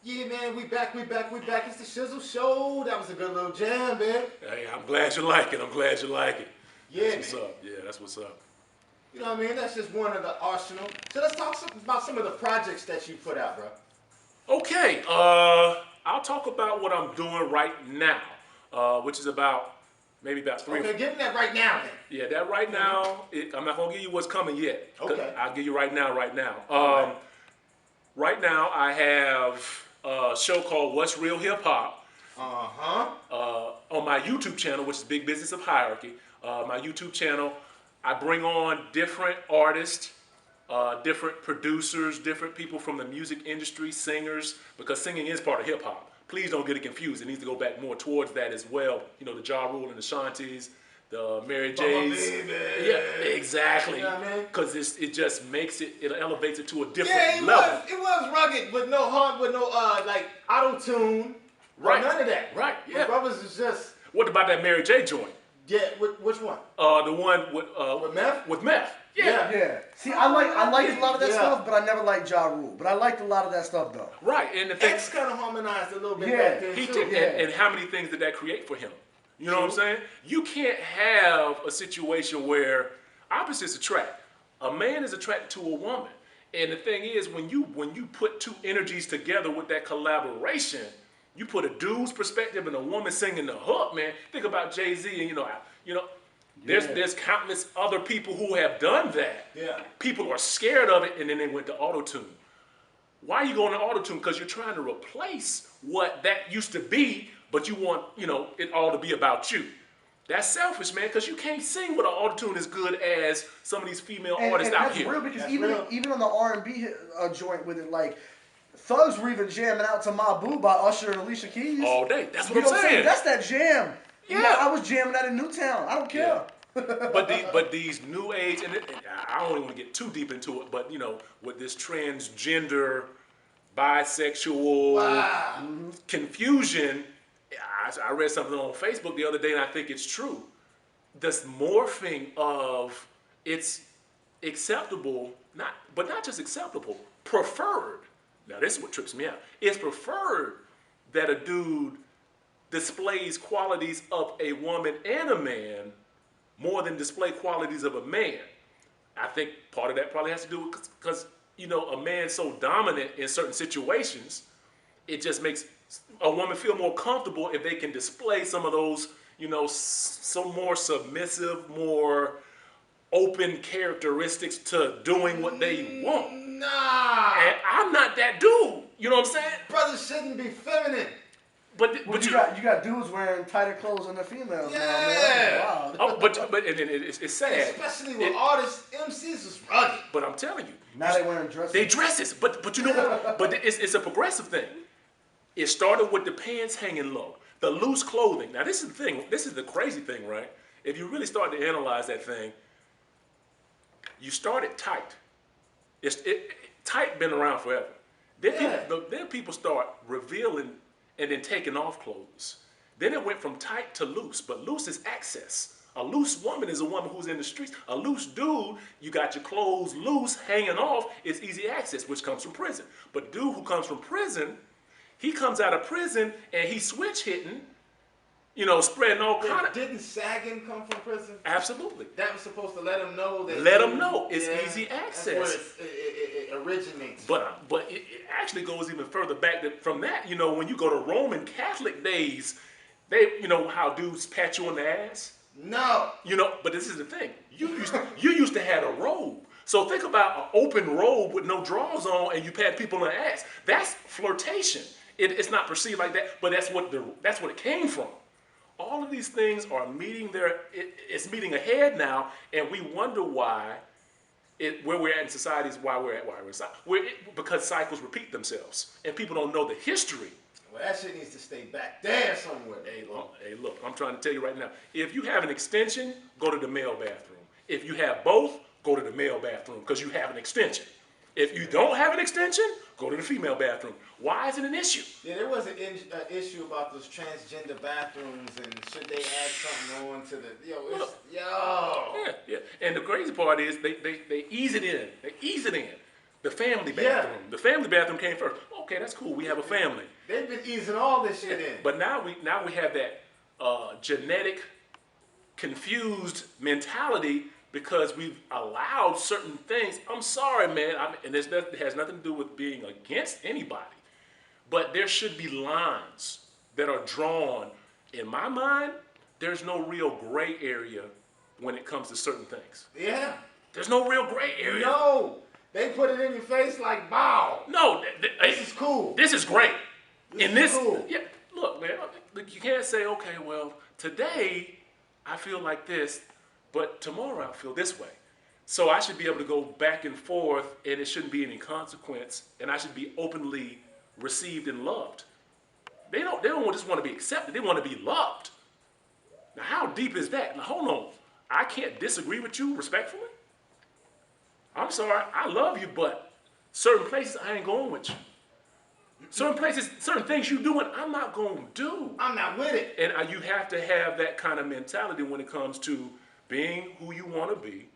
Yeah, man, we back. It's the Shizzle Show. That was a good little jam, man. Hey, I'm glad you like it. Yeah, That's what's up. Yeah, that's what's up. You know what I mean? That's just one of the arsenal. So let's talk about some of the projects that you put out, bro. Okay, I'll talk about what I'm doing right now, which is maybe about three. Okay, give me that right now, then. Yeah, that right now, I'm not gonna give you what's coming yet. Okay. I'll give you right now. Right. Right now, I have a show called What's Real Hip Hop. On my YouTube channel, which is Big Business of Hierarchy. My YouTube channel, I bring on different artists, different producers, different people from the music industry, singers, because singing is part of hip hop. Please don't get it confused. It needs to go back more towards that as well. You know, the Ja Rule and the Shanties, the Mary J's. Yeah, exactly. You know what I mean? Because it just makes it elevates it to a different level. It was rugged with no like auto tune. Right. None of that. Right, yeah. My brothers is just. What about that Mary J joint? Yeah, which one? The one with Meth? With Meth. Yeah. See, I liked a lot of that stuff, but I never liked Ja Rule. But I liked a lot of that stuff though. Right, and the thing X kind of harmonized a little bit back then he too. did, and how many things did that create for him? You know what I'm saying? You can't have a situation where opposites attract. A man is attracted to a woman, and the thing is, when you put two energies together with that collaboration, you put a dude's perspective and a woman singing the hook. Man, think about Jay-Z, and there's countless other people who have done that. Yeah. People are scared of it, and then they went to auto-tune. Why are you going to auto-tune? Because you're trying to replace what that used to be, but you want, it all to be about you. That's selfish, man, because you can't sing with an auto-tune as good as some of these female artists out here. That's real, because That's even on the R&B joint with it, like, Thugs were even jamming out to My Boo by Usher and Alicia Keys. All day. That's what You know I'm saying. That's that jam. Yeah. I was jamming that in Newtown. I don't care. But these new age, and I don't even want to get too deep into it, but with this transgender, bisexual confusion, I read something on Facebook the other day, and I think it's true. This morphing of it's acceptable, not just acceptable, preferred. Now this is what trips me out. It's preferred that a dude displays qualities of a woman and a man more than display qualities of a man. I think part of that probably has to do with because a man's so dominant in certain situations, it just makes a woman feel more comfortable if they can display some of those, some more submissive, more open characteristics to doing what they want. Nah. And I'm not that dude. You know what I'm saying? Brothers shouldn't be feminine. But you got dudes wearing tighter clothes than the females now, Yeah. man. Wow. Oh, but it's sad. Especially with artists, MCs is rugged. But I'm telling you, Now they wearing dresses. they dresses. But you know what? But it's a progressive thing. It started with the pants hanging low, the loose clothing. Now this is the thing. This is the crazy thing, right? If you really start to analyze that thing, you started tight. Tight been around forever. Then people start revealing and then taking off clothes. Then it went from tight to loose, but loose is access. A loose woman is a woman who's in the streets. A loose dude, you got your clothes loose, hanging off, it's easy access, which comes from prison. But dude who comes from prison, he comes out of prison and he's switch hitting, spreading all kind of... Didn't sagging come from prison? Absolutely. That was supposed to let him know that... Let him know. It's easy access. That's where it originates. But it actually goes even further back from that. When you go to Roman Catholic days, they, how dudes pat you on the ass? No. But this is the thing. You used to have a robe. So think about an open robe with no drawers on and you pat people on the ass. That's flirtation. It's not perceived like that, but that's what it came from. All of these things are it's meeting ahead now, and we wonder why where we're at in society is why we're at because cycles repeat themselves, and people don't know the history. Well, that shit needs to stay back there somewhere. Hey, look, I'm trying to tell you right now. If you have an extension, go to the male bathroom. If you have both, go to the male bathroom because you have an extension. If you don't have an extension, go to the female bathroom. Why is it an issue? Yeah, there was an issue about those transgender bathrooms and should they add something on to the... Yeah. And the crazy part is they ease it in. They ease it in. The family bathroom. The family bathroom came first. Okay, that's cool. We have a family. They've been easing all this shit in. But now we have that genetic confused mentality because we've allowed certain things. I'm sorry, man. And it has nothing to do with being against anybody. But there should be lines that are drawn. In my mind, there's no real gray area when it comes to certain things. Yeah. There's no real gray area. No. They put it in your face like, bow. No. This is cool. This is great. This is cool. Yeah, look, man, you can't say, okay, well, today I feel like this, but tomorrow I feel this way. So I should be able to go back and forth, and it shouldn't be any consequence, and I should be openly received and loved. They don't just want to be accepted, they want to be loved. Now, how deep is that? Now, hold on. I can't disagree with you respectfully. I'm sorry, I love you, but certain places I ain't going with you. Certain places, certain things you doing, I'm not going to do. I'm not with it. And you have to have that kind of mentality when it comes to being who you want to be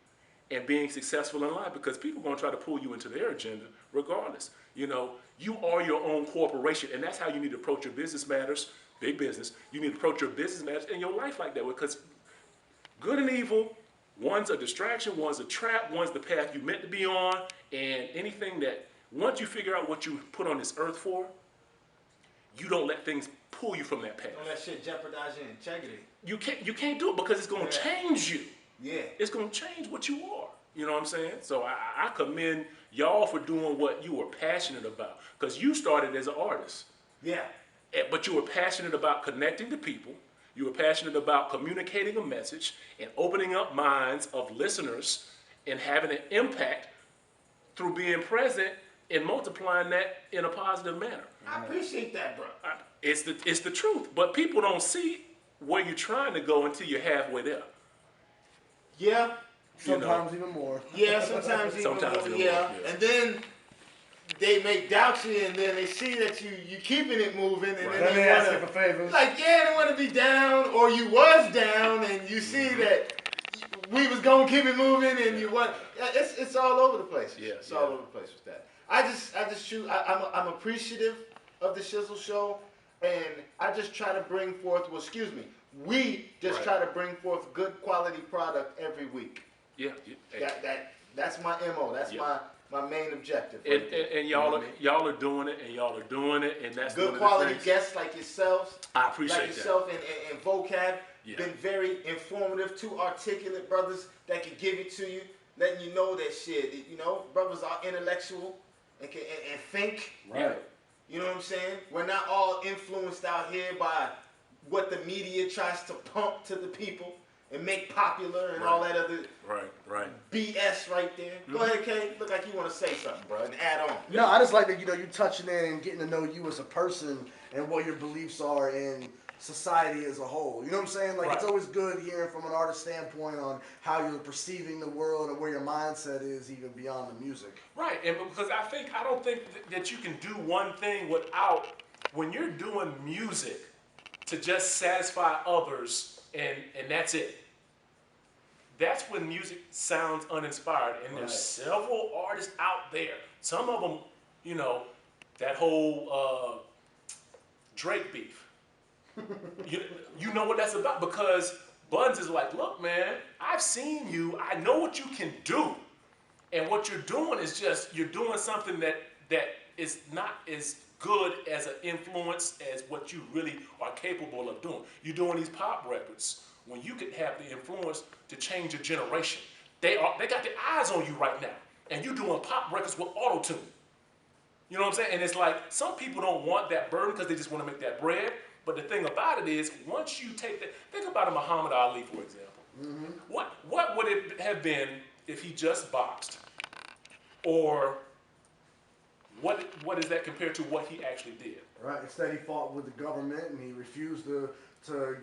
and being successful in life, because people are going to try to pull you into their agenda regardless. You know, you are your own corporation, and that's how you need to approach your business matters, big business. You need to approach your business matters in your life like that, because good and evil, one's a distraction, one's a trap, one's the path you meant to be on, and anything that, once you figure out what you put on this earth for, you don't let things pull you from that path. Don't let shit jeopardize your integrity. You can't do it because it's going to change you. Yeah. It's going to change what you are. You know what I'm saying? So I commend y'all for doing what you were passionate about, because you started as an artist. Yeah. But you were passionate about connecting to people. You were passionate about communicating a message and opening up minds of listeners and having an impact through being present and multiplying that in a positive manner. I appreciate that, bro. It's the truth, but people don't see where you're trying to go until you're halfway there. Yeah. Sometimes even more. Yeah, sometimes even more. Yeah. And then they make doubt you, and then they see that you keeping it moving, and then they ask want you for favors. Like, yeah, they want to be down, or you was down, and you see that we was gonna keep it moving, and you want. It's all over the place. Yeah, it's all over the place with that. I just shoot. I'm appreciative of the Shizzle Show, and I just try to bring forth. Well, excuse me. We just try to bring forth good quality product every week. Yeah. That's my MO. That's my main objective. And y'all are doing it, and that's good quality guests like yourselves. I appreciate like yourself and Vocab. Been very informative, two articulate brothers that can give it to you, letting you know that shit. You know, brothers are intellectual and think. Right. You know what I'm saying? We're not all influenced out here by what the media tries to pump to the people and make popular and all that other BS right there. Go ahead, Kay. Look like you want to say something, bro, and add on. No, I just like that, you touching in and getting to know you as a person and what your beliefs are in society as a whole. You know what I'm saying? Like, it's always good hearing from an artist standpoint on how you're perceiving the world and where your mindset is even beyond the music. Right, and because I don't think that you can do one thing without, when you're doing music to just satisfy others and that's it. That's when music sounds uninspired, and there's several artists out there. Some of them, you know, that whole Drake beef. You know what that's about, because Buns is like, look, man, I've seen you. I know what you can do, and what you're doing is just you're doing something that is not as good as an influence as what you really are capable of doing. You're doing these pop records when you could have the influence to change a generation. They got their eyes on you right now, and you're doing pop records with auto-tune. You know what I'm saying? And it's like, some people don't want that burden because they just want to make that bread. But the thing about it is, once you take that, think about a Muhammad Ali, for example. Mm-hmm. What would it have been if he just boxed? Or what is that compared to what he actually did? Right. Instead, he fought with the government, and he refused to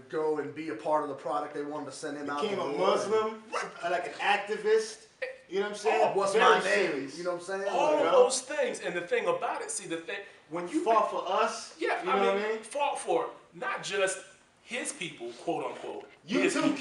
go and be a part of the product they wanted to send him out. Became a Muslim, like an activist. You know what I'm saying? What's my name? You know what I'm saying? All of those things. And the thing about it, when you fought for us, yeah, you know what I mean? Fought for not just his people, quote unquote. You too.